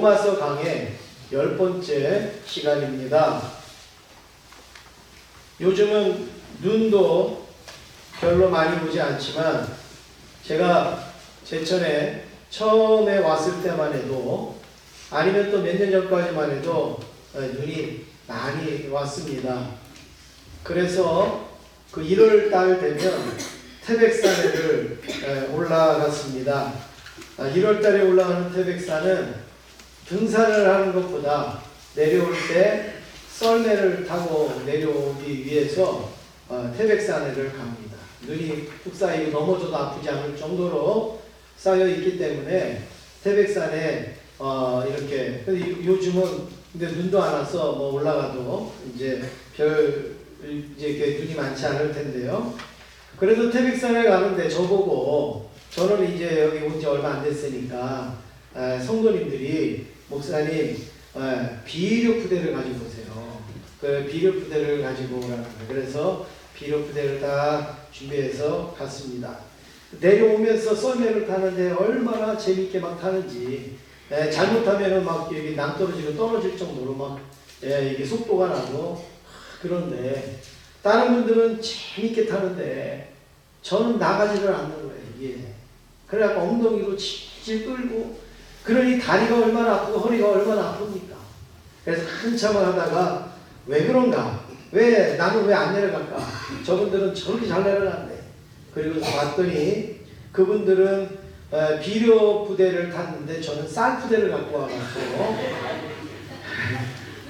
로마서 강의 10번째 시간입니다. 요즘은 눈도 별로 많이 보지 않지만 제가 제천에 처음에 왔을 때만 해도 아니면 또 몇 년 전까지만 해도 눈이 많이 왔습니다. 그래서 그 1월 달 되면 태백산을 올라갔습니다. 1월 달에 올라가는 태백산은 등산을 하는 것보다 내려올 때 썰매를 타고 내려오기 위해서 태백산을 갑니다. 눈이 푹 쌓이고 넘어져도 아프지 않을 정도로 쌓여 있기 때문에 태백산에 이렇게 요즘은 근데 눈도 안 와서 뭐 올라가도 이제 이렇게 눈이 많지 않을 텐데요. 그래서 태백산에 가는데 저보고 저는 이제 여기 온 지 얼마 안 됐으니까 성도님들이 목사님 비료 부대를 가지고 오세요. 그 비료 부대를 가지고 오라는 거예요. 그래서 비료 부대를 다 준비해서 갔습니다. 내려오면서 썰매를 타는데 얼마나 재밌게 막 타는지 잘못하면은 막 여기 낭떠러지로 떨어질 정도로 막 이게 속도가 나고 그런데 다른 분들은 재밌게 타는데 저는 나가지를 않는 거예요. 이게 그래갖고 엉덩이로 질질 끌고 그러니 다리가 얼마나 아프고 허리가 얼마나 아픕니까? 그래서 한참을 하다가 왜 그런가? 왜 나는 왜 안 내려갈까? 저분들은 저렇게 잘 내려가는데 그리고 봤더니 그분들은 비료 부대를 탔는데 저는 쌀 부대를 갖고 와가지고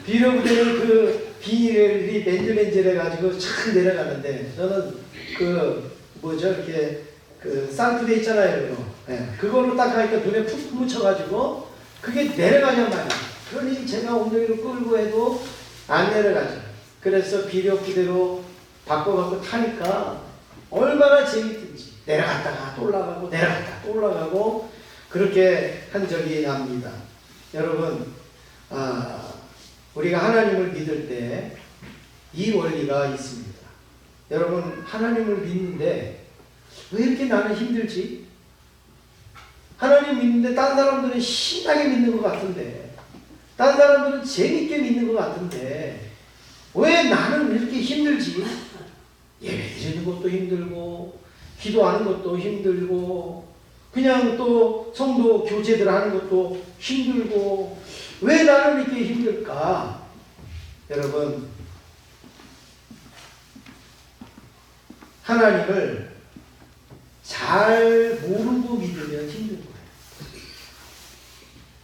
비료 부대는 그 비닐이 맨질맨질해가지고 착 내려가는데 저는 그 뭐죠 이렇게 그 쌀 부대 있잖아요 그거. 그걸로 딱 하니까 눈에 푹 묻혀가지고 그게 내려가냔 말이야. 그러니 제가 엉덩이로 끌고 해도 안 내려가죠. 그래서 비료 부대로 바꿔갖고 타니까 얼마나 재밌든지 내려갔다가 또 올라가고 내려갔다가 또 올라가고 그렇게 한 적이 납니다. 여러분 우리가 하나님을 믿을 때 이 원리가 있습니다. 여러분 하나님을 믿는데 왜 이렇게 나는 힘들지? 하나님 믿는데 다른 사람들은 신나게 믿는 것 같은데 다른 사람들은 재밌게 믿는 것 같은데 왜 나는 이렇게 힘들지? 예배 드리는 것도 힘들고 기도하는 것도 힘들고 그냥 또 성도 교제들 하는 것도 힘들고 왜 나는 이렇게 힘들까? 여러분 하나님을 잘 모르고 믿으면 힘든 거예요.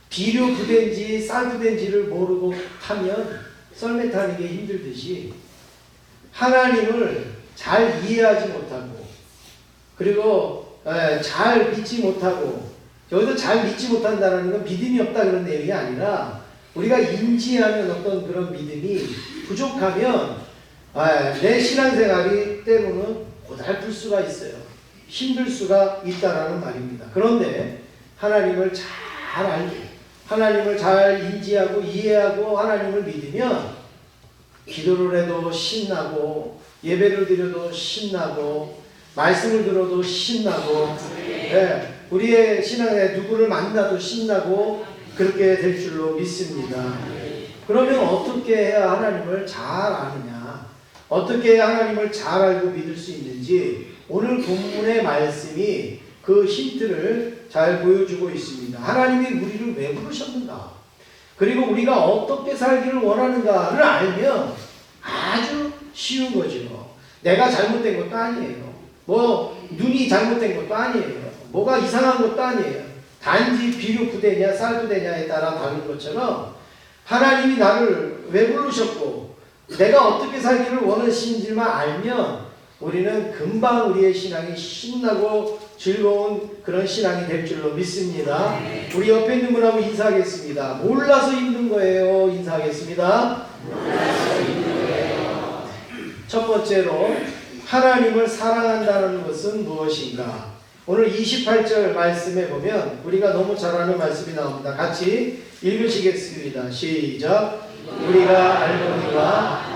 비료 부대인지 쌀 부대인지를 모르고 타면 썰매 타는 게 힘들듯이 하나님을 잘 이해하지 못하고 그리고 잘 믿지 못하고 여기서 잘 믿지 못한다는 건 믿음이 없다 그런 내용이 아니라 우리가 인지하는 어떤 그런 믿음이 부족하면 내 신앙생활이 때로는 고달플 수가 있어요. 힘들 수가 있다라는 말입니다. 그런데 하나님을 잘 알고 하나님을 잘 인지하고 이해하고 하나님을 믿으면 기도를 해도 신나고 예배를 드려도 신나고 말씀을 들어도 신나고 우리의 신앙에 누구를 만나도 신나고 그렇게 될 줄로 믿습니다. 그러면 어떻게 해야 하나님을 잘 아느냐? 어떻게 해야 하나님을 잘 알고 믿을 수 있는지 오늘 본문의 말씀이 그 힌트를 잘 보여주고 있습니다. 하나님이 우리를 왜 부르셨는가? 그리고 우리가 어떻게 살기를 원하는가를 알면 아주 쉬운 거죠. 내가 잘못된 것도 아니에요. 뭐 눈이 잘못된 것도 아니에요. 뭐가 이상한 것도 아니에요. 단지 비료 부대냐 쌀 부대냐에 따라 다른 것처럼 하나님이 나를 왜 부르셨고 내가 어떻게 살기를 원하시는지만 알면 우리는 금방 우리의 신앙이 신나고 즐거운 그런 신앙이 될 줄로 믿습니다. 우리 옆에 있는 분하고 인사하겠습니다. 몰라서 힘든 거예요. 인사하겠습니다. 몰라서 힘든 거예요. 첫 번째로 하나님을 사랑한다는 것은 무엇인가? 오늘 28절 말씀에 보면 우리가 너무 잘 아는 말씀이 나옵니다. 같이 읽으시겠습니다. 시작. 우리가 알거니와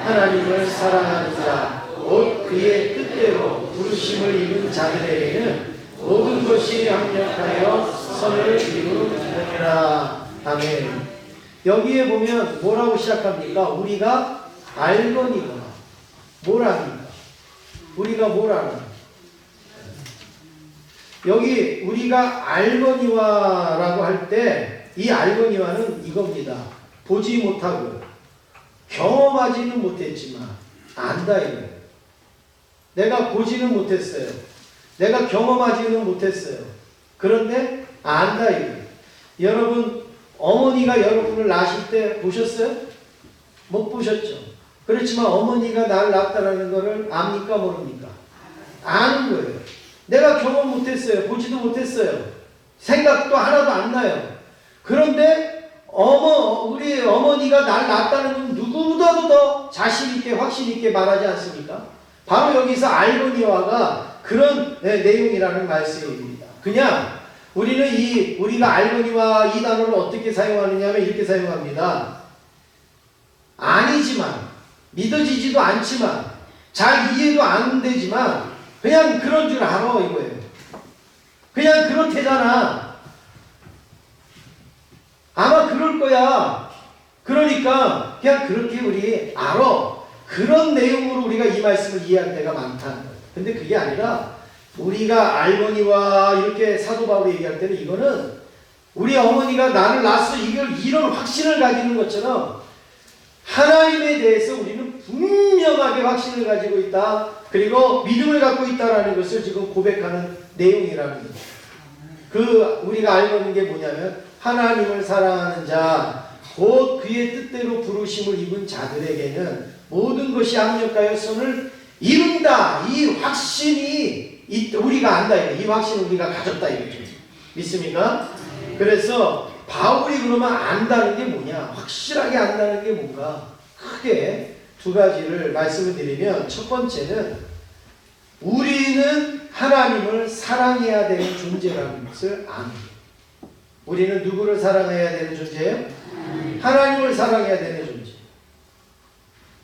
하나님을 사랑하는 자 곧 그의 뜻대로 부르심을 입은 자들에게는 모든 것이 합력하여 선을 이루느니라. 아멘. 여기에 보면 뭐라고 시작합니까? 우리가 알거니와. 뭐랍니까? 우리가 뭘 알아? 여기 우리가 알거니와라고 할 때 이 알거니와는 이겁니다. 보지 못하고 경험하지는 못했지만 안다 이거예요. 내가 보지는 못했어요. 내가 경험하지는 못했어요. 그런데 안다 이거예요. 여러분 어머니가 여러분을 낳으실 때 보셨어요? 못 보셨죠. 그렇지만 어머니가 날 낳았다는 것을 압니까 모릅니까? 아는 거예요. 내가 경험 못했어요. 보지도 못했어요. 생각도 하나도 안 나요. 그런데 우리 어머니가 날 낳았다는 건 누구보다도 더 자신 있게 확신 있게 말하지 않습니까? 바로 여기서 알거니와가 그런 내용이라는 말씀입니다. 그냥 우리가 알거니와 이 단어를 어떻게 사용하느냐 하면 이렇게 사용합니다. 아니지만 믿어지지도 않지만 잘 이해도 안 되지만 그냥 그런 줄 알아 이거예요. 그냥 그렇대잖아. 아마 그럴 거야. 그러니까 그냥 그렇게 우리 알아. 그런 내용으로 우리가 이 말씀을 이해할 때가 많다는 거예요. 근데 그게 아니라 우리가 알거니와 이렇게 사도 바울이 얘기할 때는 이거는 우리 어머니가 나를 낳았어 이런 확신을 가지는 것처럼 하나님에 대해서 우리는 분명하게 확신을 가지고 있다. 그리고 믿음을 갖고 있다라는 것을 지금 고백하는 내용이라는 거예요. 우리가 알고 있는 게 뭐냐면 하나님을 사랑하는 자, 곧 그의 뜻대로 부르심을 입은 자들에게는 모든 것이 합력하여 선을 이룬다. 이 확신이 우리가 안다. 이 확신을 우리가 가졌다. 이거죠. 믿습니까? 그래서 바울이 그러면 안다는 게 뭐냐? 확실하게 안다는 게 뭔가? 크게 두 가지를 말씀을 드리면 첫 번째는 우리는 하나님을 사랑해야 되는 존재라는 것을 압니다. 우리는 누구를 사랑해야 되는 존재예요? 하나님을 사랑해야 되는 존재.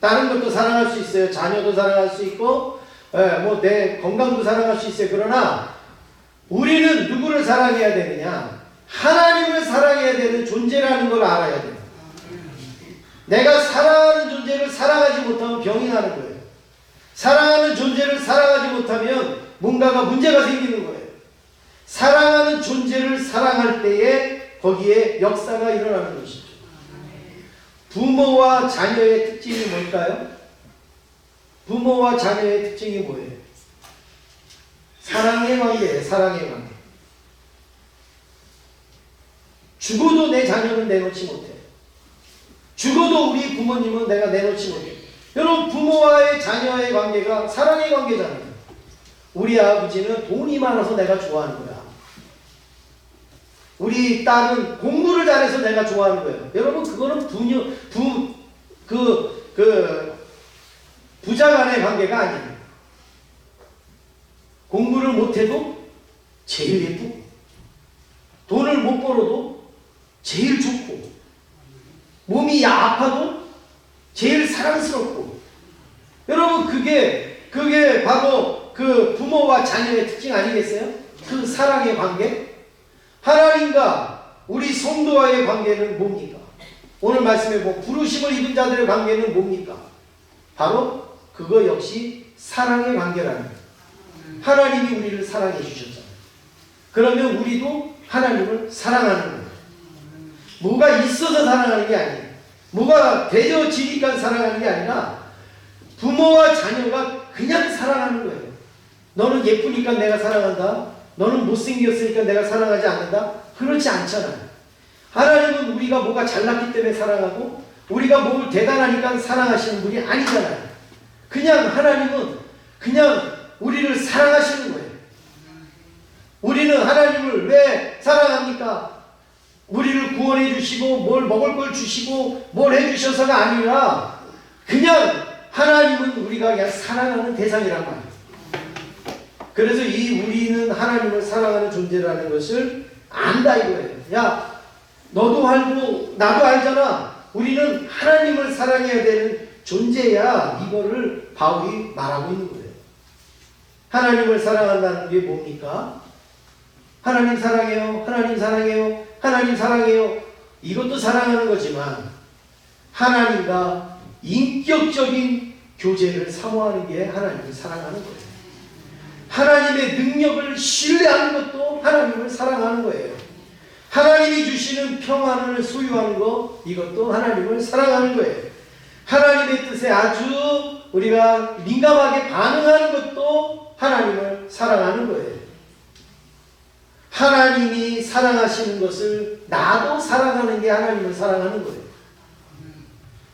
다른 것도 사랑할 수 있어요. 자녀도 사랑할 수 있고 내 건강도 사랑할 수 있어요. 그러나 우리는 누구를 사랑해야 되느냐? 하나님을 사랑해야 되는 존재라는 걸 알아야 돼요. 내가 사랑하는 존재를 사랑하지 못하면 병이 나는 거예요. 사랑하는 존재를 사랑하지 못하면 뭔가가 문제가 생기는 거예요. 사랑하는 존재를 사랑할 때에 거기에 역사가 일어나는 것이죠. 부모와 자녀의 특징이 뭘까요? 부모와 자녀의 특징이 뭐예요? 사랑의 관계예요. 사랑의 관계. 죽어도 내 자녀는 내놓지 못해. 죽어도 우리 부모님은 내가 내놓지 못해. 여러분 부모와의 자녀의 관계가 사랑의 관계잖아요. 우리 아버지는 돈이 많아서 내가 좋아하는 거야. 우리 딸은 공부를 잘해서 내가 좋아하는 거예요. 여러분 그거는 부자 간의 관계가 아니에요. 공부를 못해도 제일 예쁘고 돈을 못 벌어도 제일 좋고 몸이 아파도 제일 사랑스럽고 여러분 그게 바로 그 부모와 자녀의 특징 아니겠어요? 그 사랑의 관계? 하나님과 우리 성도와의 관계는 뭡니까? 오늘 말씀에 부르심을 입은 자들의 관계는 뭡니까? 바로 그거 역시 사랑의 관계라는 거예요. 하나님이 우리를 사랑해 주셨잖아요. 그러면 우리도 하나님을 사랑하는 거예요. 뭐가 있어서 사랑하는 게 아니에요. 뭐가 되어지니까 사랑하는 게 아니라 부모와 자녀가 그냥 사랑하는 거예요. 너는 예쁘니까 내가 사랑한다. 너는 못생겼으니까 내가 사랑하지 않는다. 그렇지 않잖아요. 하나님은 우리가 뭐가 잘났기 때문에 사랑하고 우리가 뭘 대단하니까 사랑하시는 분이 아니잖아요. 그냥 하나님은 그냥 우리를 사랑하시는 거예요. 우리는 하나님을 왜 사랑합니까? 우리를 구원해 주시고 뭘 먹을 걸 주시고 뭘 해주셔서가 아니라 그냥 하나님은 우리가 그냥 사랑하는 대상이란 말이에요. 그래서 우리는 하나님을 사랑하는 존재라는 것을 안다 이거예요. 야, 너도 알고 나도 알잖아. 우리는 하나님을 사랑해야 되는 존재야. 이거를 바울이 말하고 있는 거예요. 하나님을 사랑한다는 게 뭡니까? 하나님 사랑해요. 하나님 사랑해요. 하나님 사랑해요. 이것도 사랑하는 거지만 하나님과 인격적인 교제를 사모하는 게 하나님을 사랑하는 거예요. 하나님의 능력을 신뢰하는 것도 하나님을 사랑하는 거예요. 하나님이 주시는 평안을 소유하는 것, 이것도 하나님을 사랑하는 거예요. 하나님의 뜻에 아주 우리가 민감하게 반응하는 것도 하나님을 사랑하는 거예요. 하나님이 사랑하시는 것을 나도 사랑하는 게 하나님을 사랑하는 거예요.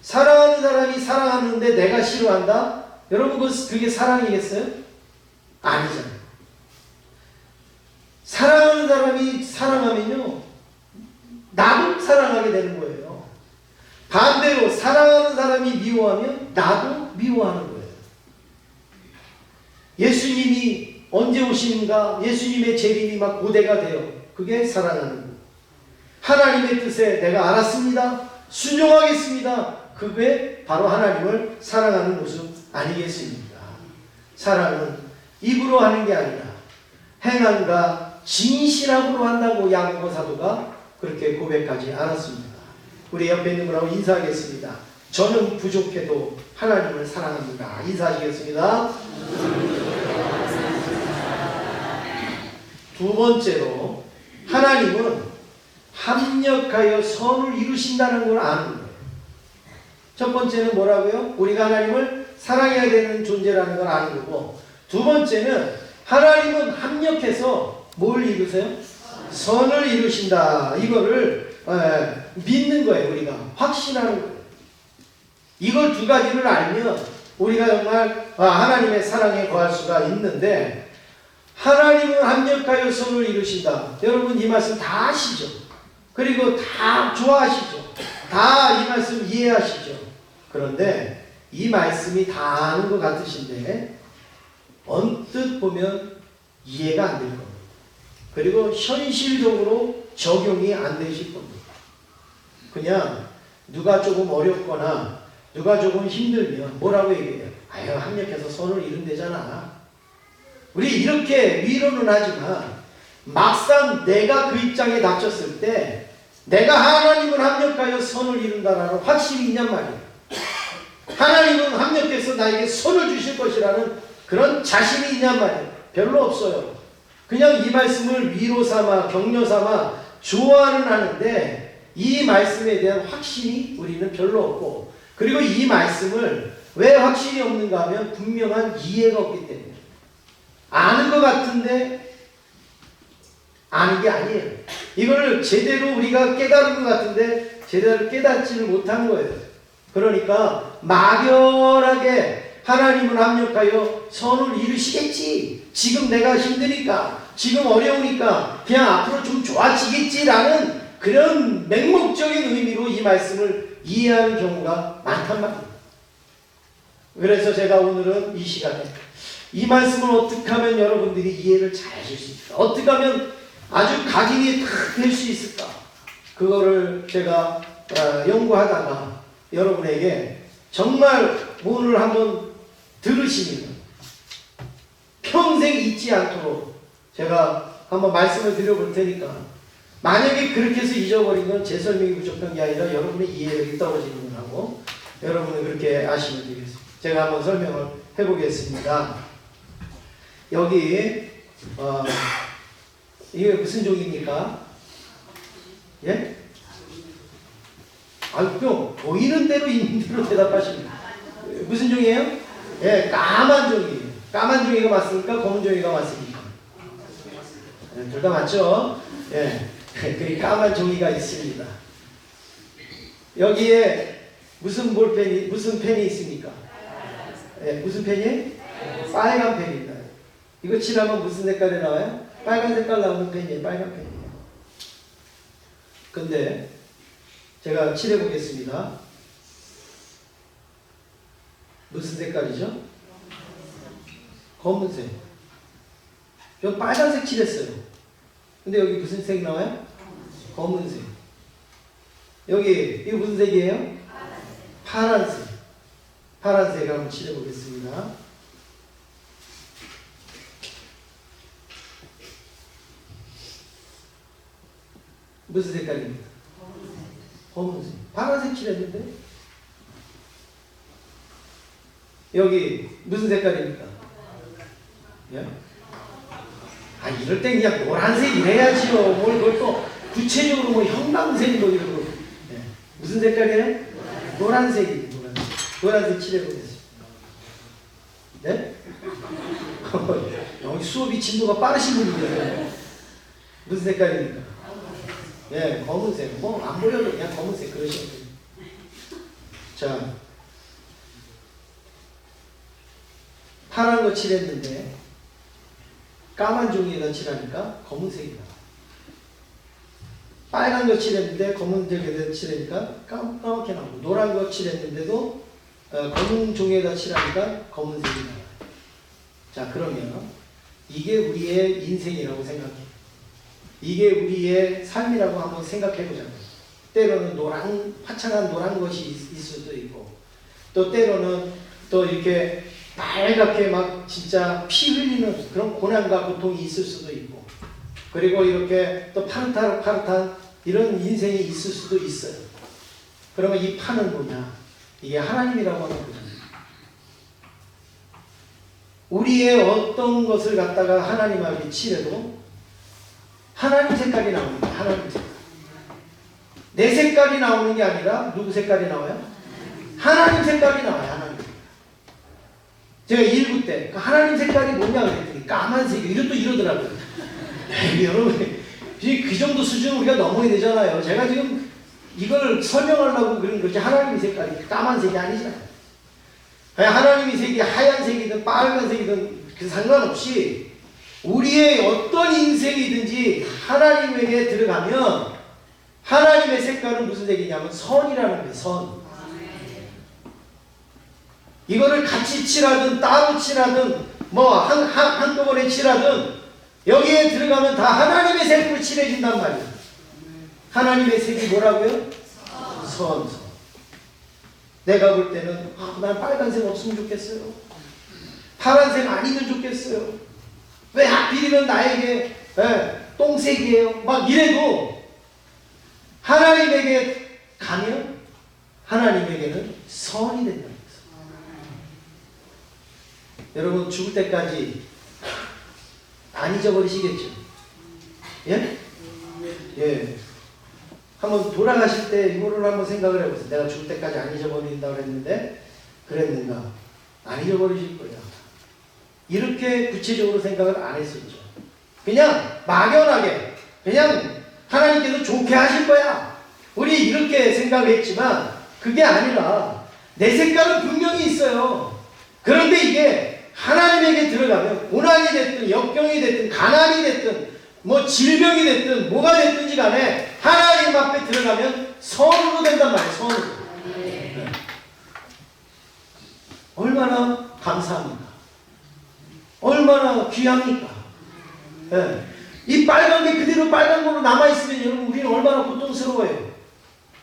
사랑하는 사람이 사랑하는데 내가 싫어한다? 여러분 그게 사랑이겠어요? 아니잖아요. 사랑하는 사람이 사랑하면요 나도 사랑하게 되는 거예요. 반대로 사랑하는 사람이 미워하면 나도 미워하는 거예요. 예수님이 언제 오시는가? 예수님의 재림이 막 고대가 돼요. 그게 사랑하는 거예요. 하나님의 뜻에 내가 알았습니다. 순종하겠습니다. 그게 바로 하나님을 사랑하는 모습 아니겠습니까? 사랑은 입으로 하는 게 아니라 행함과 진실함으로 한다고 야고보 사도가 그렇게 고백하지 않았습니다. 우리 옆에 있는 분하고 인사하겠습니다. 저는 부족해도 하나님을 사랑합니다. 인사하시겠습니다. 두 번째로 하나님은 합력하여 선을 이루신다는 걸 아는 거예요. 첫 번째는 뭐라고요? 우리가 하나님을 사랑해야 되는 존재라는 걸 아는 거고, 두 번째는 하나님은 합력해서 뭘 이루세요? 선을 이루신다. 이거를 믿는 거예요. 우리가 확신하는 거예요. 이걸 두 가지를 알면 우리가 정말 하나님의 사랑에 거할 수가 있는데, 하나님은 합력하여 선을 이루신다. 여러분 이 말씀 다 아시죠? 그리고 다 좋아하시죠? 다 이 말씀 이해하시죠? 그런데 이 말씀이 다 아는 것 같으신데 언뜻 보면 이해가 안 될 겁니다. 그리고 현실적으로 적용이 안 되실 겁니다. 그냥 누가 조금 어렵거나 누가 조금 힘들면 뭐라고 얘기해요? 아유, 합력해서 선을 이룬대잖아. 우리 이렇게 위로는 하지만 막상 내가 그 입장에 닥쳤을 때 내가 하나님을 합력하여 선을 이룬다라는 확신이 있냔 말이에요. 하나님은 합력해서 나에게 선을 주실 것이라는 그런 자신이 있냔 말이에요. 별로 없어요. 그냥 이 말씀을 위로 삼아 격려 삼아 좋아는 하는데 이 말씀에 대한 확신이 우리는 별로 없고, 그리고 이 말씀을 왜 확신이 없는가 하면 분명한 이해가 없기 때문에, 아는 것 같은데 아는 게 아니에요. 이걸 제대로 우리가 깨달은 것 같은데 제대로 깨닫지를 못한 거예요. 그러니까 막연하게 하나님은 합력하여 선을 이루시겠지, 지금 내가 힘드니까, 지금 어려우니까 그냥 앞으로 좀 좋아지겠지라는 그런 맹목적인 의미로 이 말씀을 이해하는 경우가 많단 말이에요. 그래서 제가 오늘은 이 시간에 이 말씀을 어떻게 하면 여러분들이 이해를 잘 하실 수 있을까? 어떻게 하면 아주 각인이 다 될 수 있을까? 그거를 제가 연구하다가 여러분에게 정말 오늘 한번 들으시면 평생 잊지 않도록 제가 한번 말씀을 드려볼 테니까, 만약에 그렇게 해서 잊어버린 건 제 설명이 부족한 게 아니라 여러분의 이해력이 떨어지는 거라고 여러분은 그렇게 아시면 되겠습니다. 제가 한번 설명을 해보겠습니다. 여기 이게 무슨 종입니까? 예? 그럼 보이는 대로 있는 대로 대답하십니다. 무슨 종이에요? 예, 까만 종이에요. 까만 종이가 맞습니까? 검은 종이가 맞습니까? 둘 다 맞죠? 예, 그 까만 종이가 있습니다. 여기에 무슨 펜이 있습니까? 예, 무슨 펜이에요? 빨간 펜입니다. 이거 칠하면 무슨 색깔이 나와요? 빨간 색깔 나오는 펜이에요. 빨간 펜이에요. 근데 제가 칠해 보겠습니다. 무슨 색깔이죠? 검은색. 저 빨간색 칠했어요. 근데 여기 무슨 색 나와요? 검은색. 여기 이거 무슨 색이에요? 파란색. 파란색 한번 칠해 보겠습니다. 무슨 색깔입니까? 검은색. 파란색 칠했는데? 여기 무슨 색깔입니까? 예? 아, 이럴 때 그냥 노란색 이래야지요. 뭘 그걸 또 구체적으로 뭐 형광색 뭐 이런 거. 예. 무슨 색깔이에요? 노란색이에요. 노란색 칠해보겠습니다. 네? 여기 수업이 진도가 빠르신 분이에요. 무슨 색깔입니까? 예, 검은색. 뭐 안 보여도 그냥 검은색 그러시면 돼요. 자, 파란 거 칠했는데 까만 종이에다 칠하니까 검은색이 나와. 빨간 거 칠했는데 검은색에다 칠하니까 까맣게 나오고, 노란 거 칠했는데도 검은 종이에다 칠하니까 검은색이 나와요. 자, 그러면 이게 우리의 인생이라고 생각해요. 이게 우리의 삶이라고 한번 생각해보자고요. 때로는 화창한 노란 것이 있을 수도 있고, 또 때로는 또 이렇게 빨갛게 막 진짜 피 흘리는 그런 고난과 고통이 있을 수도 있고, 그리고 이렇게 또 파릇파릇한 이런 인생이 있을 수도 있어요. 그러면 이 파는 뭐냐? 이게 하나님이라고 하는 거잖아요. 우리의 어떤 것을 갖다가 하나님 앞에 칠해도 하나님 색깔이 나오는 거예요. 하나님 색깔. 내 색깔이 나오는 게 아니라 누구 색깔이 나와요? 하나님 색깔이 나와요. 하나님 색깔. 제가 1부 때 하나님 색깔이 뭐냐 그랬더니 까만색이 이러더라고요. 여러분, 그 정도 수준은 우리가 넘어야 되잖아요. 제가 지금 이걸 설명하려고 그런 거지, 하나님의 색깔이 까만색이 아니잖아요. 하나님의 색이 하얀색이든 빨간색이든 그 상관없이 우리의 어떤 인생이든지 하나님에게 들어가면 하나님의 색깔은 무슨 색이냐면 선이라는 거예요. 선. 이거를 같이 칠하든 따로 칠하든 뭐 한꺼번에 칠하든 여기에 들어가면 다 하나님의 색으로 칠해진단 말이에요. 하나님의 색이 뭐라고요? 선. 내가 볼 때는 난 빨간색 없으면 좋겠어요. 파란색 아니면 좋겠어요. 왜 하필이면 나에게 똥색이에요. 막 이래도 하나님에게 가면 하나님에게는 선이 된다는 거예요. 여러분, 죽을 때까지 안 잊어버리시겠죠? 예? 예. 한번 돌아가실 때 이거를 한번 생각을 해보세요. 내가 죽을 때까지 안 잊어버린다고 그랬는데 그랬는가? 안 잊어버리실 거예요. 이렇게 구체적으로 생각을 안 했었죠. 그냥 막연하게 그냥 하나님께서 좋게 하실 거야. 우리 이렇게 생각을 했지만 그게 아니라 내 색깔은 분명히 있어요. 그런데 이게 하나님에게 들어가면 고난이 됐든 역경이 됐든 가난이 됐든 뭐 질병이 됐든 뭐가 됐든지 간에 하나님 앞에 들어가면 선으로 된단 말이에요. 선으로. 네. 얼마나 감사합니까? 얼마나 귀합니까? 네. 이 빨간 게 그대로 빨간 걸로 남아있으면 여러분 우리는 얼마나 고통스러워요.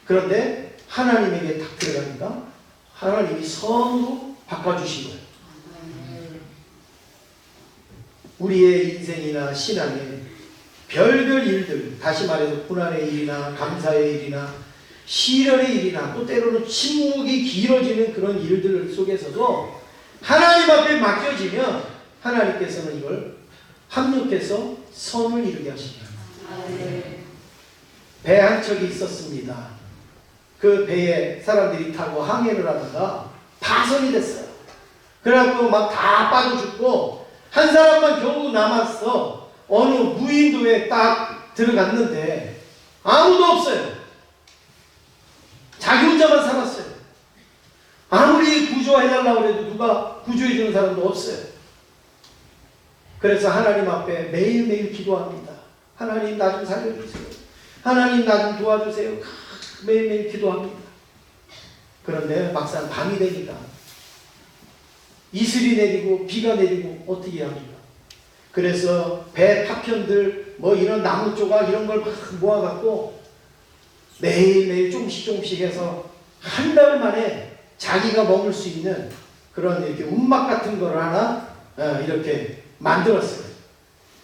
그런데 하나님에게 딱 들어가니까 하나님이 선으로 바꿔주신 거예요. 우리의 인생이나 신앙에 별별 일들, 다시 말해서 고난의 일이나 감사의 일이나 시련의 일이나 또 때로는 침묵이 길어지는 그런 일들 속에서도 하나님 앞에 맡겨지면 하나님께서는 이걸 합력해서 선을 이루게 하십니다. 배 한 척이 있었습니다. 그 배에 사람들이 타고 항해를 하다가 파손이 됐어요. 그래갖고 막 다 빠져 죽고 한 사람만 겨우 남았어. 어느 무인도에 딱 들어갔는데 아무도 없어요. 자기 혼자만 살았어요. 아무리 구조해달라고 해도 누가 구조해주는 사람도 없어요. 그래서 하나님 앞에 매일매일 기도합니다. 하나님 나 좀 살려주세요. 하나님 나 좀 도와주세요. 매일매일 기도합니다. 그런데 막상 밤이 되니까 이슬이 내리고 비가 내리고 어떻게 합니까? 그래서 배 파편들 뭐 이런 나무 조각 이런 걸 막 모아갖고 매일매일 조금씩 해서 한 달 만에 자기가 머물 수 있는 그런 이렇게 움막 같은 걸 하나 이렇게 만들었어요.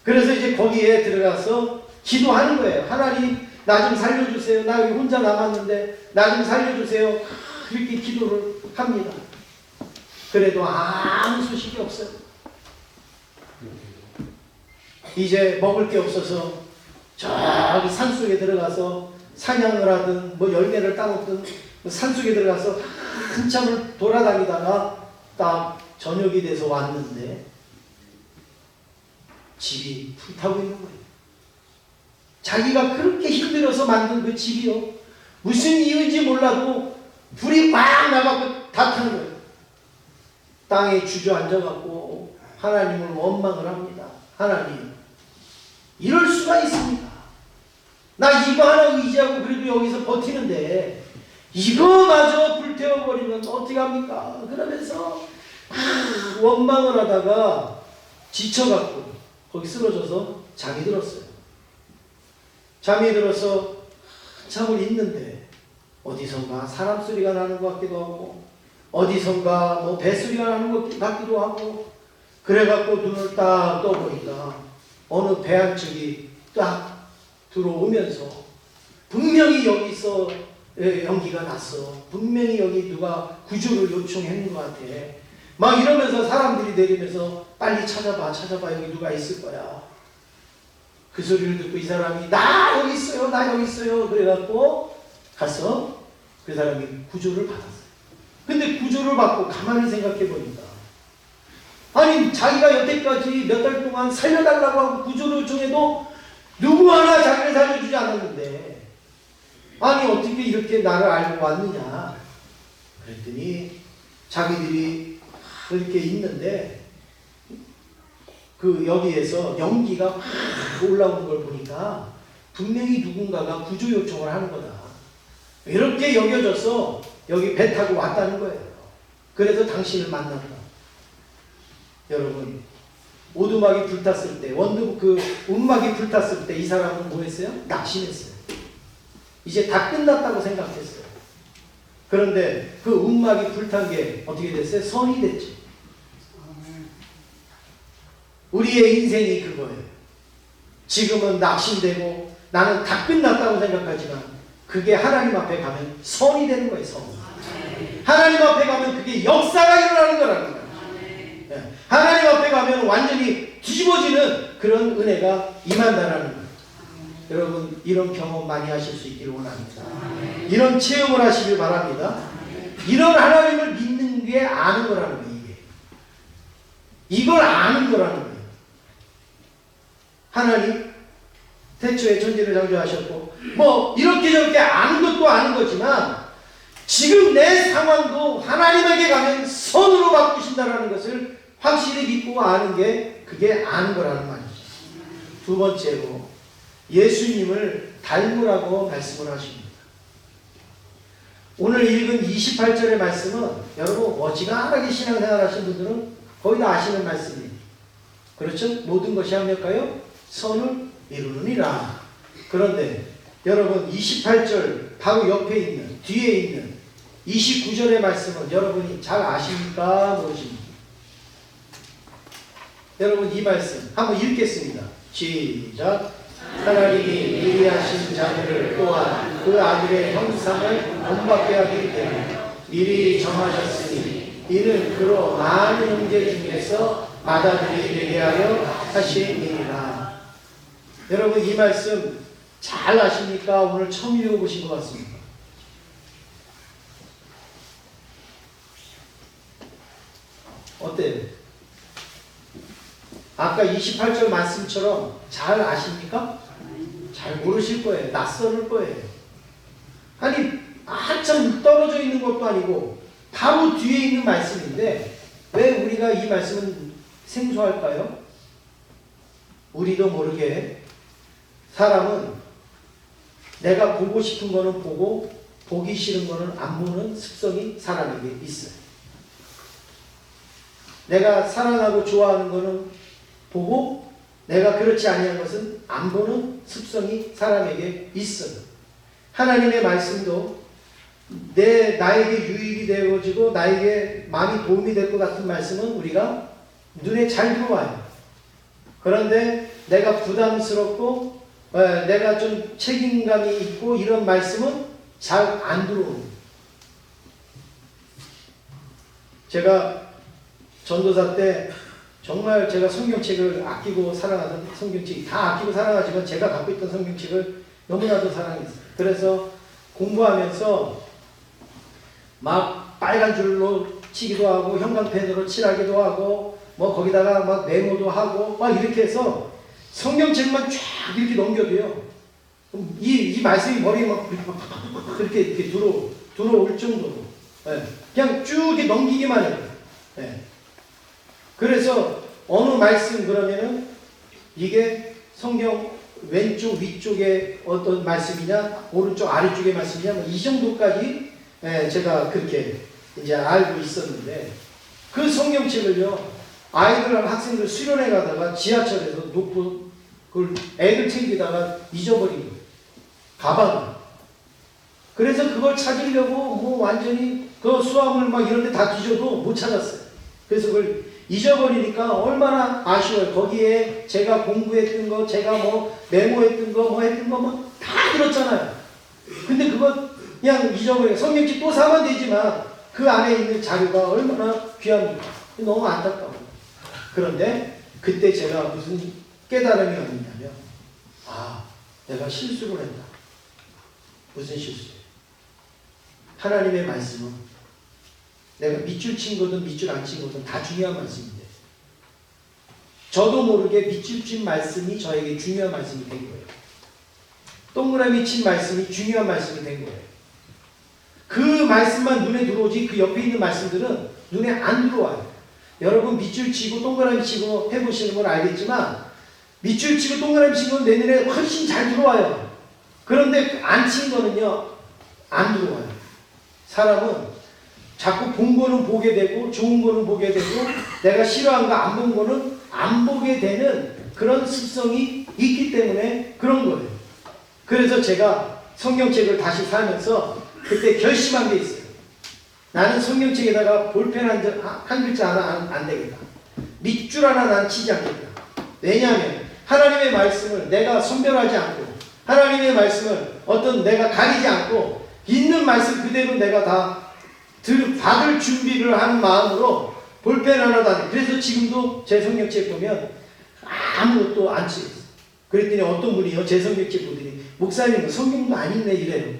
그래서 이제 거기에 들어가서 기도하는 거예요. 하나님 나 좀 살려주세요. 나 여기 혼자 남았는데 나 좀 살려주세요. 그렇게 기도를 합니다. 그래도 아무 소식이 없어요. 이제 먹을 게 없어서 저기 산속에 들어가서 사냥을 하든 뭐 열매를 따먹든 산속에 들어가서 한참을 돌아다니다가 딱 저녁이 돼서 왔는데 집이 불타고 있는 거예요. 자기가 그렇게 힘들어서 만든 그 집이요, 무슨 이유인지 몰라도 불이 막 나가고 다 탄 거예요. 땅에 주저앉아갖고 하나님을 원망을 합니다. 하나님, 이럴 수가 있습니까? 나 이거 하나 의지하고 그래도 여기서 버티는데 이거마저 불태워버리면 어떻게 합니까? 그러면서 원망을 하다가 지쳐갖고 거기 쓰러져서 잠이 들었어요. 잠이 들어서 한참을 있는데 어디선가 사람 소리가 나는 것 같기도 하고 어디선가 뭐 뱃소리가 나는 것 같기도 하고 그래갖고 눈을 딱 떠보니까 어느 배 한 척이 딱 들어오면서 분명히 여기서 연기가 났어. 분명히 여기 누가 구조를 요청했는 것 같아. 막 이러면서 사람들이 내리면서 빨리 찾아봐 여기 누가 있을 거야. 그 소리를 듣고 이 사람이 나 여기 있어요 나 여기 있어요 그래갖고 가서 그 사람이 구조를 받았어요. 근데 구조를 받고 가만히 생각해 보니까 아니 자기가 여태까지 몇 달 동안 살려달라고 하고 구조를 요청해도 누구 하나 자기를 살려주지 않았는데 아니 어떻게 이렇게 나를 알고 왔느냐 그랬더니 자기들이 그렇게 있는데 그 여기에서 연기가 확 올라오는 걸 보니까 분명히 누군가가 구조 요청을 하는 거다. 이렇게 여겨져서 여기 배 타고 왔다는 거예요. 그래서 당신을 만났다. 여러분, 오두막이 불탔을 때, 움막이 불탔을 때 이 사람은 뭐 했어요? 낙심했어요. 이제 다 끝났다고 생각했어요. 그런데 그 움막이 불탄 게 어떻게 됐어요? 선이 됐죠. 우리의 인생이 그거예요. 지금은 낙심되고 나는 다 끝났다고 생각하지만 그게 하나님 앞에 가면 선이 되는 거예요. 선. 하나님 앞에 가면 그게 역사가 일어나는 거라는 거예요. 네. 하나님 앞에 가면 완전히 뒤집어지는 그런 은혜가 임한다라는 거예요. 여러분 이런 경험 많이 하실 수 있기를 원합니다. 이런 체험을 하시길 바랍니다. 이런 하나님을 믿는 게 아는 거라는 거예요. 이걸 아는 거라는 거예요. 하나님 태초에 천지를 창조하셨고 뭐 이렇게 저렇게 아는 것도 아는 거지만 지금 내 상황도 하나님에게 가면 선으로 바꾸신다는 것을 확실히 믿고 아는 게 그게 아는 거라는 말이죠. 두 번째로 예수님을 닮으라고 말씀을 하십니다. 오늘 읽은 28절의 말씀은 여러분 어지간하게 신앙생활 하신 분들은 거의 다 아시는 말씀이에요. 그렇죠? 모든 것이 합력하여 선을 이루느니라. 그런데 여러분 28절 바로 옆에 있는 뒤에 있는 29절의 말씀은 여러분이 잘 아십니까? 모르십니까? 여러분 이 말씀 한번 읽겠습니다. 시작. 하나님이 미리 하신 자들을 또한 그 아들의 형상을 본받게 하기 때문에 미리 정하셨으니 이는 그로 많은 형제 중에서 맏아들이 되게 하려 하심이니라. 여러분 이 말씀 잘 아십니까? 오늘 처음 읽어보신 것 같습니다. 어때요? 아까 28절 말씀처럼 잘 아십니까? 잘 모르실 거예요. 낯설을 거예요. 아니 한참 떨어져 있는 것도 아니고 바로 뒤에 있는 말씀인데 왜 우리가 이 말씀은 생소할까요? 우리도 모르게 사람은 내가 보고 싶은 거는 보고 보기 싫은 거는 안 보는 습성이 사람에게 있어요. 내가 사랑하고 좋아하는 거는 보고 내가 그렇지 아니한 것은 안 보는 습성이 사람에게 있어요. 하나님의 말씀도 나에게 유익이 되어지고 나에게 많이 도움이 될 것 같은 말씀은 우리가 눈에 잘 들어와요. 그런데 내가 부담스럽고 내가 좀 책임감이 있고 이런 말씀은 잘 안 들어오는 거예요. 제가 전도사 때 정말 제가 성경책을 아끼고 사랑하던 성경책이 다 아끼고 사랑하지만 제가 갖고 있던 성경책을 너무나도 사랑했어요. 그래서 공부하면서 막 빨간 줄로 치기도 하고 형광펜으로 칠하기도 하고 뭐 거기다가 막 메모도 하고 막 이렇게 해서 성경책만 쫙 이렇게 넘겨도요. 이 말씀이 머리에 막 이렇게 들어올 정도로 그냥 쭉 이렇게 넘기기만 해요. 그래서 어느 말씀 그러면은 이게 성경 왼쪽 위쪽에 어떤 말씀이냐 오른쪽 아래쪽의 말씀이냐 뭐 이 정도까지 제가 그렇게 이제 알고 있었는데 그 성경책을요 아이들 학생들 수련회 가다가 지하철에서 놓고 그걸 애들 챙기다가 잊어버린 거예요. 가방을. 그래서 그걸 찾으려고 뭐 완전히 그 수화물 막 이런 데 다 뒤져도 못 찾았어요. 그래서 그걸 잊어버리니까 얼마나 아쉬워요. 거기에 제가 공부했던 거, 제가 뭐 메모했던 거, 뭐 했던 거 뭐 다 들었잖아요. 근데 그거 그냥 잊어버려요. 성경책 또 사면 되지만 그 안에 있는 자료가 얼마나 귀합니까? 너무 안타까워요. 그런데 그때 제가 무슨 깨달음이 왔냐면 내가 실수를 했다. 무슨 실수예요? 하나님의 말씀은 내가 밑줄 친 거든 밑줄 안 친 거든 다 중요한 말씀인데 저도 모르게 밑줄 친 말씀이 저에게 중요한 말씀이 된 거예요. 동그라미 친 말씀이 중요한 말씀이 된 거예요. 그 말씀만 눈에 들어오지 그 옆에 있는 말씀들은 눈에 안 들어와요. 여러분 밑줄 치고 동그라미 치고 해보시는 건 알겠지만 밑줄 치고 동그라미 치는 건 내 눈에 훨씬 잘 들어와요. 그런데 안 친 거는요 안 들어와요. 사람은 자꾸 본 거는 보게 되고 좋은 거는 보게 되고 내가 싫어한 거 안 본 거는 안 보게 되는 그런 습성이 있기 때문에 그런 거예요. 그래서 제가 성경책을 다시 사면서 그때 결심한 게 있어요. 나는 성경책에다가 볼펜 한 글자 하나 안 되겠다. 밑줄 하나 난 치지 않겠다. 왜냐하면 하나님의 말씀을 내가 선별하지 않고 하나님의 말씀을 어떤 내가 가리지 않고 있는 말씀 그대로 내가 다 받을 준비를 하는 마음으로 볼펜 하나도 안 돼. 그래서 지금도 제 성경책 보면 아무것도 안 치겠어요. 그랬더니 어떤 분이요 제 성경책 보더니 목사님 성경도 안 읽네 이래요.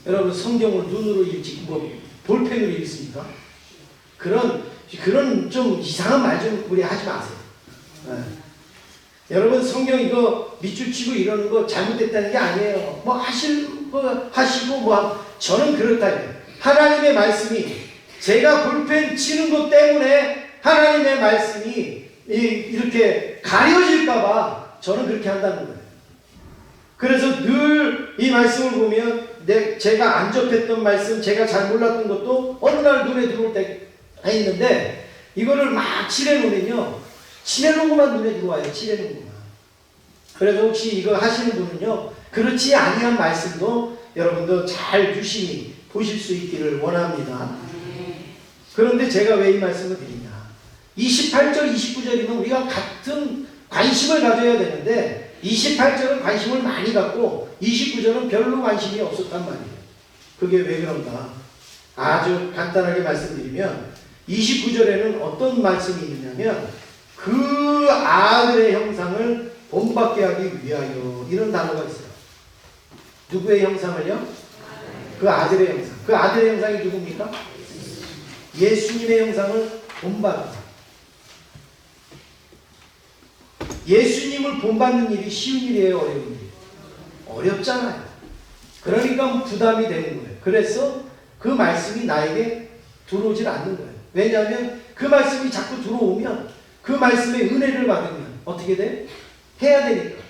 여러분 성경을 눈으로 읽지 뭐 볼펜으로 읽습니까? 그런 좀 이상한 말 좀 우리 하지 마세요. 여러분 성경 이거 밑줄 치고 이러는 거 잘못됐다는 게 아니에요. 뭐 하시고 뭐 저는 그렇다. 하나님의 말씀이 제가 볼펜 치는 것 때문에 하나님의 말씀이 이렇게 가려질까봐 저는 그렇게 한다는 거예요. 그래서 늘 이 말씀을 보면 제가 안 접했던 말씀, 제가 잘 몰랐던 것도 어느 날 눈에 들어올 때가 있는데 이거를 막 칠해놓으면요. 칠해놓은 것만 눈에 들어와요. 칠해놓은 것만. 그래서 혹시 이거 하시는 분은요. 그렇지 아니한 말씀도 여러분도 잘 유심히 보실 수 있기를 원합니다. 그런데 제가 왜 이 말씀을 드리냐. 28절, 29절이면 우리가 같은 관심을 가져야 되는데 28절은 관심을 많이 갖고 29절은 별로 관심이 없었단 말이에요. 그게 왜 그런가? 아주 간단하게 말씀드리면 29절에는 어떤 말씀이 있느냐면 그 아들의 형상을 본받게 하기 위하여 이런 단어가 있어요. 누구의 형상을요? 그 아들의 형상. 그 아들의 형상이 누굽니까? 예수님의 형상을 본받는. 예수님을 본받는 일이 쉬운 일이에요? 어려운 일이에요? 어렵잖아요. 그러니까 부담이 되는 거예요. 그래서 그 말씀이 나에게 들어오질 않는 거예요. 왜냐하면 그 말씀이 자꾸 들어오면 그 말씀의 은혜를 받으면 어떻게 돼? 해야 되니까.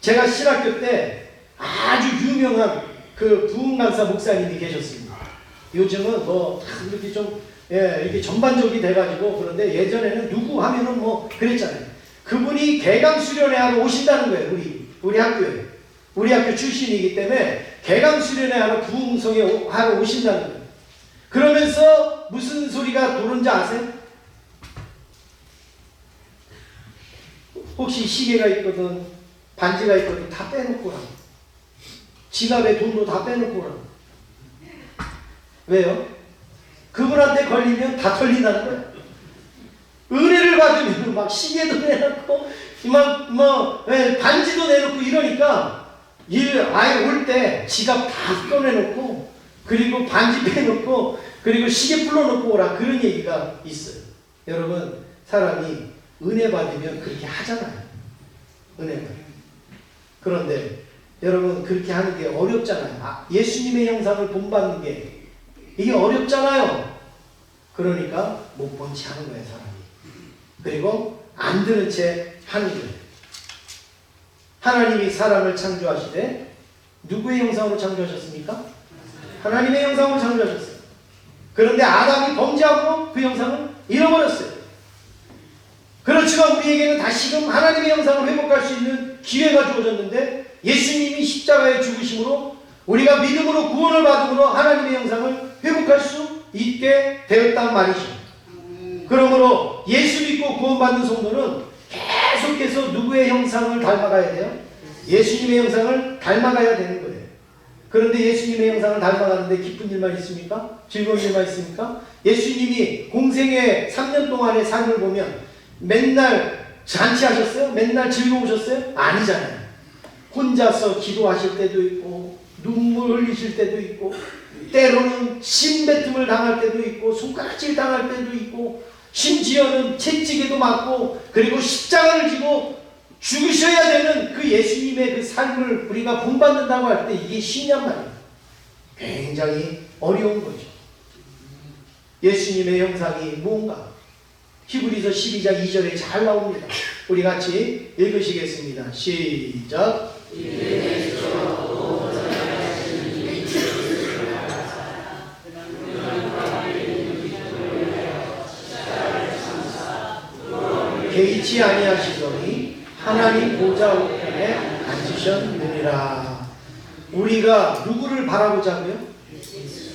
제가 신학교 때 아주 유명한 그 부흥강사 목사님이 계셨습니다. 요즘은 뭐 이렇게 좀 이렇게 전반적이 돼가지고 그런데 예전에는 누구 하면은 뭐 그랬잖아요. 그분이 개강 수련회 하러 오신다는 거예요. 우리 학교에. 우리 학교 출신이기 때문에 개강 수련회 하러 부흥성에 하러 오신다는 거예요. 그러면서 무슨 소리가 도는지 아세요? 혹시 시계가 있거든 반지가 있거든 다 빼놓고 오라. 지갑에 돈도 다 빼놓고 오라. 왜요? 그분한테 걸리면 다 털린다는 거야. 은혜를 받으면 막 시계도 내놓고 반지도 내놓고 이러니까 아예 올 때 지갑 다 꺼내놓고 그리고 반지 빼놓고 그리고 시계 풀어놓고 오라 그런 얘기가 있어요. 여러분 사람이 은혜 받으면 그렇게 하잖아요. 은혜 받으면. 그런데 여러분 그렇게 하는 게 어렵잖아요. 예수님의 형상을 본받는 게 이게 어렵잖아요. 그러니까 못 본 채 하는 거예요 사람이. 그리고 안 들은 채 하는 거예요. 하나님이 사람을 창조하시되 누구의 형상으로 창조하셨습니까? 하나님의 형상으로 창조하셨어요. 그런데 아담이 범죄하고 그 형상을 잃어버렸어요. 그렇지만 우리에게는 다시금 하나님의 형상을 회복할 수 있는 기회가 주어졌는데 예수님이 십자가에 죽으심으로 우리가 믿음으로 구원을 받음으로 하나님의 형상을 회복할 수 있게 되었단 말이죠. 그러므로 예수 믿고 구원받는 성도는 계속해서 누구의 형상을 닮아가야 돼요? 예수님의 형상을 닮아가야 되는 거예요. 그런데 예수님의 형상을 닮아가는데 기쁜 일만 있습니까? 즐거운 일만 있습니까? 예수님이 공생의 3년 동안의 삶을 보면 맨날 잔치하셨어요? 맨날 즐거우셨어요? 아니잖아요. 혼자서 기도하실 때도 있고 눈물 흘리실 때도 있고 때로는 침뱉음을 당할 때도 있고 손가락질 당할 때도 있고 심지어는 채찍에도 맞고 그리고 십자가를 지고 죽으셔야 되는 그 예수님의 그 삶을 우리가 본받는다고 할 때 이게 쉽냔 말이에요. 굉장히 어려운 거죠. 예수님의 형상이 뭔가 히브리서 12장 2절에 잘 나옵니다. 우리 같이 읽으시겠습니다. 시작. 개의치 아니하시더니 하나님 보좌 우편에 앉으셨느니라. 우리가 누구를 바라보자고요?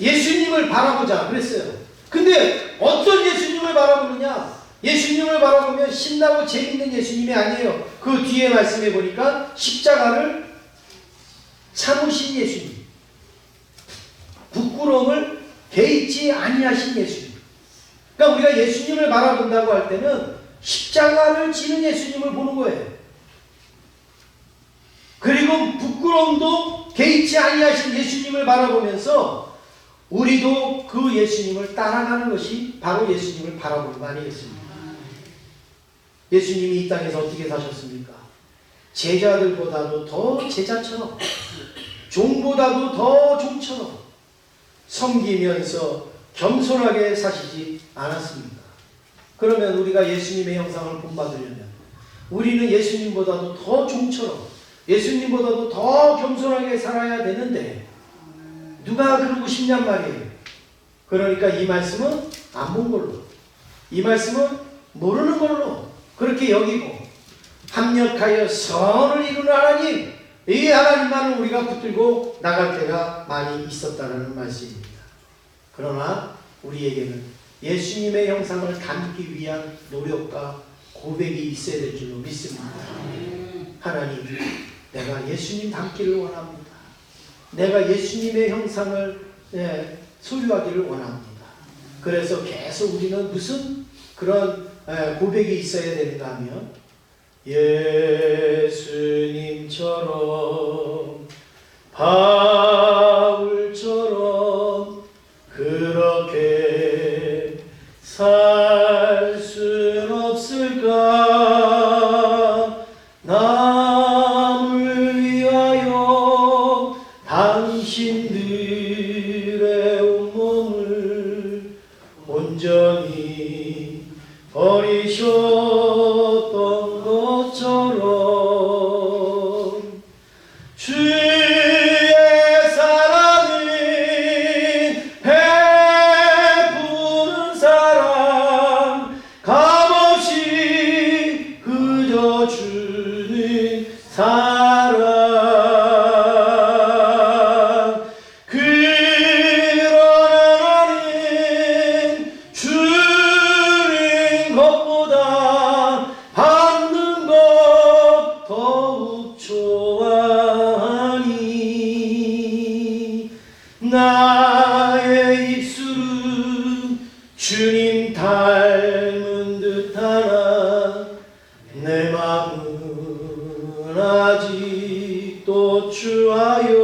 예수님을 바라보자 그랬어요. 근데 어떤 예수님을 바라보느냐? 예수님을 바라보면 신나고 재밌는 예수님이 아니에요. 그 뒤에 말씀해 보니까 십자가를 참으신 예수님, 부끄러움을 개의치 아니하신 예수님. 그러니까 우리가 예수님을 바라본다고 할 때는 십자가를 지는 예수님을 보는 거예요. 그리고 부끄러움도 개의치 아니하신 예수님을 바라보면서 우리도 그 예수님을 따라가는 것이 바로 예수님을 바라보는 거 아니겠습니까? 예수님이 이 땅에서 어떻게 사셨습니까? 제자들보다도 더 제자처럼, 종보다도 더 종처럼 섬기면서 겸손하게 사시지 않았습니까? 그러면 우리가 예수님의 형상을 본받으려면 우리는 예수님보다도 더 종처럼 예수님보다도 더 겸손하게 살아야 되는데 누가 그러고 싶냔 말이에요. 그러니까 이 말씀은 안 본 걸로, 이 말씀은 모르는 걸로 그렇게 여기고 합력하여 선을 이루는 하나님, 이 하나님만을 우리가 붙들고 나갈 때가 많이 있었다는 말씀입니다. 그러나 우리에게는 예수님의 형상을 담기 위한 노력과 고백이 있어야 될 줄로 믿습니다. 하나님, 내가 예수님 닮기를 원합니다. 내가 예수님의 형상을 소유하기를 원합니다. 그래서 계속 우리는 무슨 그런 고백이 있어야 되는가 하면 예수님처럼 바울처럼 그렇게 살 순 없을까? 남을 위하여 당신들의 온몸을 온전히 버리셨던 것처럼 주의 나의 입술은 주님 닮은 듯하나 내 마음은 아직도 주하여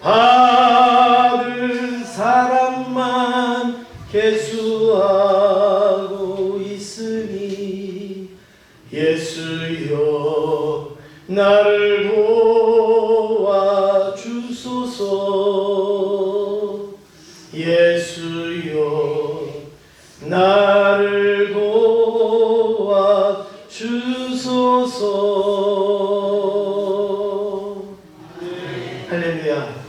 받은 사랑만 계수하고 있으니 예수여 나를 도와주소서. 예수여 나를 도와주소서. 할렐루야.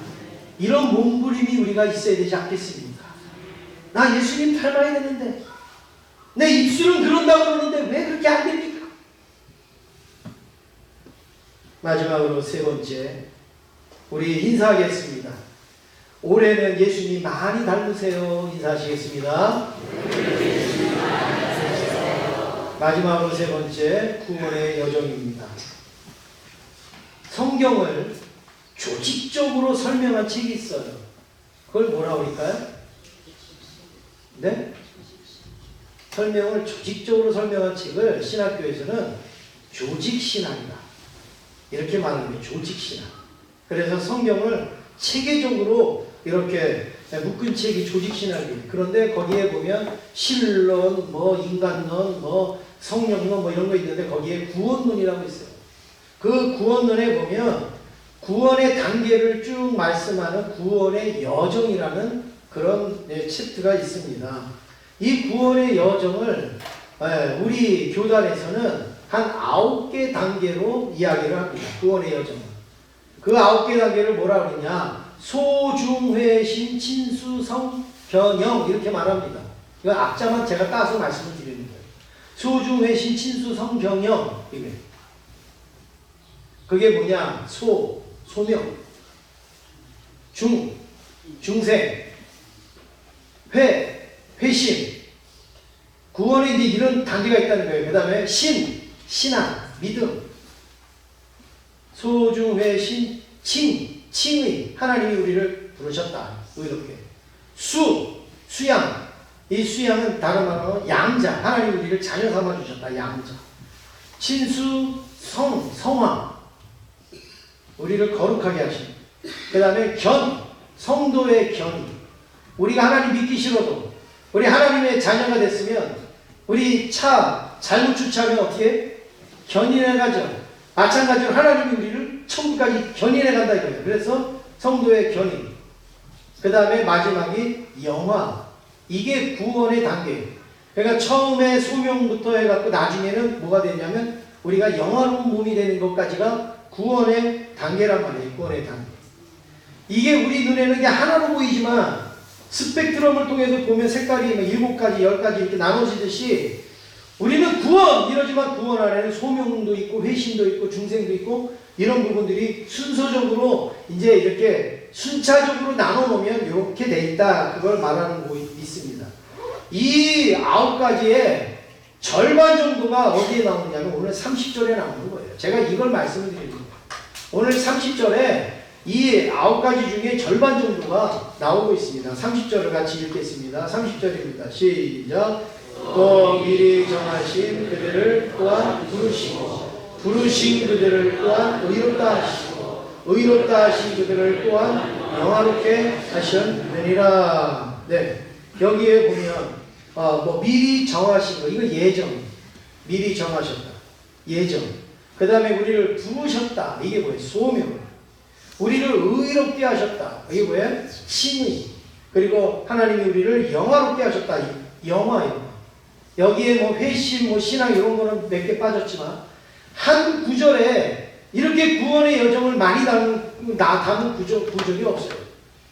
이런 몸부림이 우리가 있어야 되지 않겠습니까? 나 예수님 닮아야 되는데 내 입술은 그런다고 그러는데 왜 그렇게 안 됩니까? 마지막으로 세 번째, 우리 인사하겠습니다. 올해는 예수님 많이 닮으세요. 인사하시겠습니다. 마지막으로 세 번째, 구원의 여정입니다. 성경을 조직적으로 설명한 책이 있어요. 그걸 뭐라고 할까요? 네? 설명을 조직적으로 설명한 책을 신학교에서는 조직신학이다 이렇게 말합니다. 조직신학. 그래서 성경을 체계적으로 이렇게 묶은 책이 조직신학이에요. 그런데 거기에 보면 신론, 뭐 인간론, 뭐 성령론 뭐 이런 거 있는데 거기에 구원론이라고 있어요. 그 구원론에 보면 구원의 단계를 쭉 말씀하는 구원의 여정이라는 그런 챕터가 있습니다. 이 구원의 여정을 우리 교단에서는 한 9개 단계로 이야기를 합니다. 구원의 여정은. 그 9개 단계를 뭐라 그러냐? 소중회심 친수성 변형 이렇게 말합니다. 이건 악자만 제가 따서 말씀을 드리는 거예요. 소중회심 친수성 변형 이게. 그게 뭐냐? 소명, 중생, 회심. 구원에 이제 이런 단계가 있다는 거예요. 그 다음에 신앙, 믿음. 소중회심, 칭의. 하나님이 우리를 부르셨다. 의롭게. 수양. 이 수양은 다른 말로 양자. 하나님이 우리를 자녀 삼아 주셨다. 양자. 친수, 성화. 우리를 거룩하게 하신. 그 다음에 성도의 견이. 우리가 하나님 믿기 싫어도 우리 하나님의 자녀가 됐으면 우리 차 잘못 주차하면 어떻게 견인해 가죠. 마찬가지로 하나님이 우리를 천국까지 견인해 간다 이거예요. 그래서 성도의 견인. 그 다음에 마지막이 영화. 이게 구원의 단계예요. 그러니까 처음에 소명부터 해갖고 나중에는 뭐가 되냐면 우리가 영화로운 몸이 되는 것까지가 구원의 단계란 말이에요. 구원의 단계. 이게 우리 눈에는 이게 하나로 보이지만 스펙트럼을 통해서 보면 색깔이 7가지, 10가지 이렇게 나눠지듯이 우리는 구원 이러지만 구원 안에는 소명도 있고 회심도 있고 중생도 있고 이런 부분들이 순서적으로 이제 이렇게 순차적으로 나눠놓으면 이렇게 돼 있다. 그걸 말하는 거 있습니다. 이 9가지의 절반 정도가 어디에 나오느냐면 오늘 30절에 나오는 거예요. 제가 이걸 말씀을 드리는 거예요. 오늘 30절에 이 9가지 중에 절반 정도가 나오고 있습니다. 30절을 같이 읽겠습니다. 30절입니다. 시작. 또 미리 정하신 그들을 또한 부르시고 부르신 그들을 또한 의롭다 하시고 의롭다 하신 그들을 또한 영화롭게 하셨느니라. 네, 여기에 보면 미리 정하신 거 이거 예정. 미리 정하셨다. 예정. 그 다음에 우리를 부르셨다. 이게 뭐예요? 소명. 우리를 의롭게 하셨다. 이게 뭐예요? 칭의. 그리고 하나님이 우리를 영화롭게 하셨다. 영화. 여기에 뭐 회심, 뭐 신앙 이런 거는 몇 개 빠졌지만 한 구절에 이렇게 구원의 여정을 많이 담은 구절이 없어요.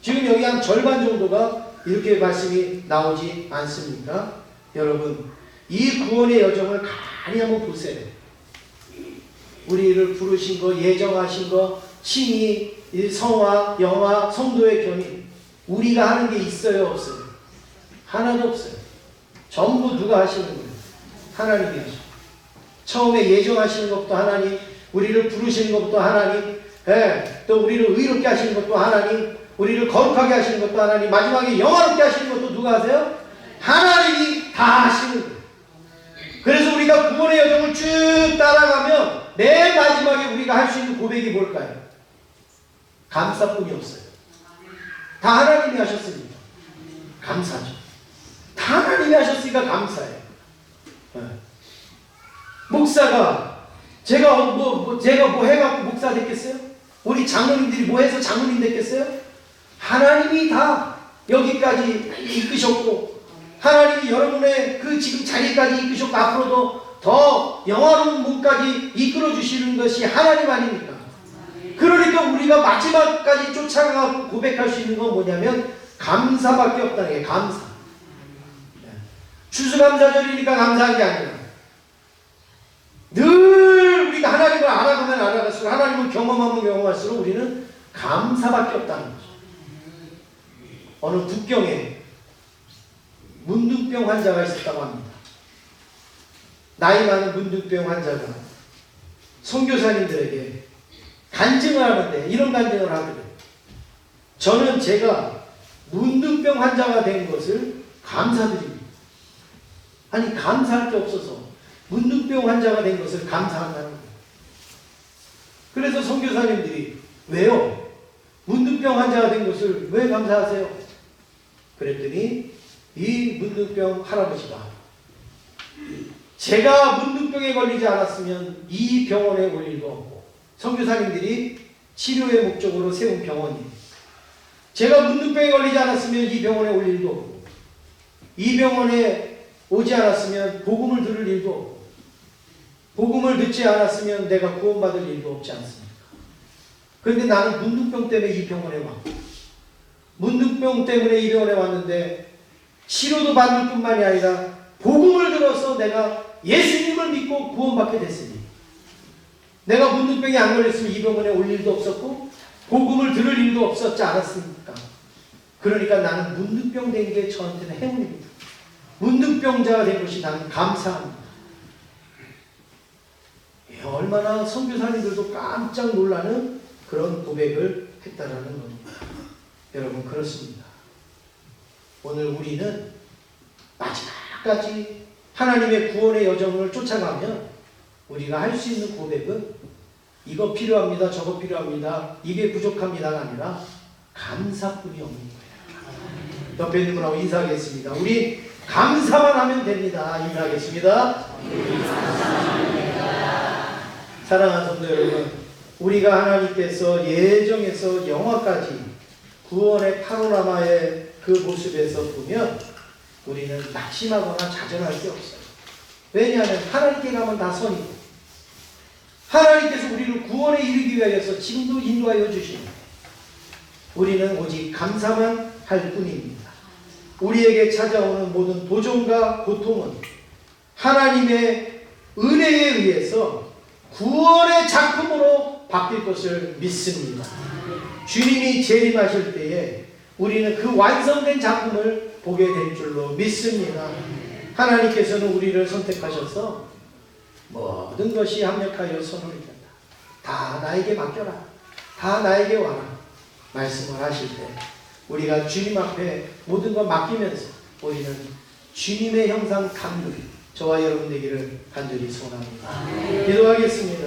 지금 여기 한 절반 정도가 이렇게 말씀이 나오지 않습니까? 여러분, 이 구원의 여정을 가만히 한번 보세요. 우리를 부르신 거, 예정하신 거, 칭의, 성화, 영화, 성도의 견인. 우리가 하는 게 있어요, 없어요? 하나도 없어요. 전부 누가 하시는 거예요? 하나님이 하시고. 처음에 예정하시는 것부터 하나님, 우리를 부르시는 것부터 하나님, 또 우리를 의롭게 하시는 것도 하나님, 우리를 거룩하게 하시는 것도 하나님, 마지막에 영화롭게 하시는 것도 누가 하세요? 하나님이 다 하시는 거예요. 그래서 우리가 구원의 여정을 쭉 따라가면 맨 마지막에 우리가 할 수 있는 고백이 뭘까요? 감사뿐이 없어요. 다 하나님이 하셨으니까 감사죠. 다 하나님이 하셨으니까 감사해요. 네. 목사가 제가 뭐 해갖고 목사 됐겠어요? 우리 장로님들이 뭐 해서 장로님 됐겠어요? 하나님이 다 여기까지 이끄셨고, 하나님이 여러분의 그 지금 자리까지 이끄셨고, 앞으로도 더 영화로운 문까지 이끌어 주시는 것이 하나님 아닙니까? 그러니까 우리가 마지막까지 쫓아가고 고백할 수 있는 건 뭐냐면 감사밖에 없다는 게 감사. 추수감사절이니까 감사한 게 아니라 늘 우리가 하나님을 알아가면 알아갈수록, 하나님을 경험하면 경험할수록 우리는 감사밖에 없다는 거죠. 어느 북경에 문둥병 환자가 있었다고 합니다. 나이 많은 문둥병 환자가 선교사님들에게 간증을 하는데 이런 간증을 하더래요. 저는 제가 문둥병 환자가 된 것을 감사드립니다. 아니, 감사할 게 없어서 문둥병 환자가 된 것을 감사한다는 거예요. 그래서 선교사님들이 왜요? 문둥병 환자가 된 것을 왜 감사하세요? 그랬더니 이 문둥병 할아버지가 제가 문둥병에 걸리지 않았으면 이 병원에 올 일도 없고, 선교사님들이 치료의 목적으로 세운 병원이에요. 제가 문둥병에 걸리지 않았으면 이 병원에 올 일도 없고, 이 병원에 오지 않았으면 복음을 들을 일도 없고, 복음을 듣지 않았으면 내가 구원받을 일도 없지 않습니까? 그런데 나는 문둥병 때문에 이 병원에 왔고, 문둥병 때문에 이 병원에 왔는데 치료도 받을 뿐만이 아니라 복음을 들어서 내가 예수님을 믿고 구원받게 됐으니, 내가 문둥병이 안 걸렸으면 이 병원에 올 일도 없었고 복음을 들을 일도 없었지 않았습니까? 그러니까 나는 문둥병 된 게 저한테는 행운입니다. 문둥병자가 된 것이 나는 감사합니다. 얼마나 선교사님들도 깜짝 놀라는 그런 고백을 했다라는 겁니다. 여러분, 그렇습니다. 오늘 우리는 마지막까지 하나님의 구원의 여정을 쫓아가면 우리가 할 수 있는 고백은 이거 필요합니다, 저거 필요합니다, 이게 부족합니다가 아니라 감사뿐이 없는 거예요. 옆에 있는 분하고 인사하겠습니다. 우리 감사만 하면 됩니다. 인사하겠습니다. 사랑하는 성도 여러분, 우리가 하나님께서 예정에서 영화까지 구원의 파노라마의 그 모습에서 보면 우리는 낙심하거나 좌절할 게 없어요. 왜냐하면 하나님께 가면 다 선이고, 하나님께서 우리를 구원에 이르기 위하여서 지금도 인도하여 주십니다. 우리는 오직 감사만 할 뿐입니다. 우리에게 찾아오는 모든 도전과 고통은 하나님의 은혜에 의해서 구원의 작품으로 바뀔 것을 믿습니다. 주님이 재림하실 때에 우리는 그 완성된 작품을 보게 될 줄로 믿습니다. 하나님께서는 우리를 선택하셔서 모든 것이 합력하여 선을 이룬다, 다 나에게 맡겨라, 다 나에게 와라 말씀을 하실 때 우리가 주님 앞에 모든 걸 맡기면서 우리는 주님의 형상 담는 저와 여러분 되기를 간절히 소원합니다. 기도하겠습니다.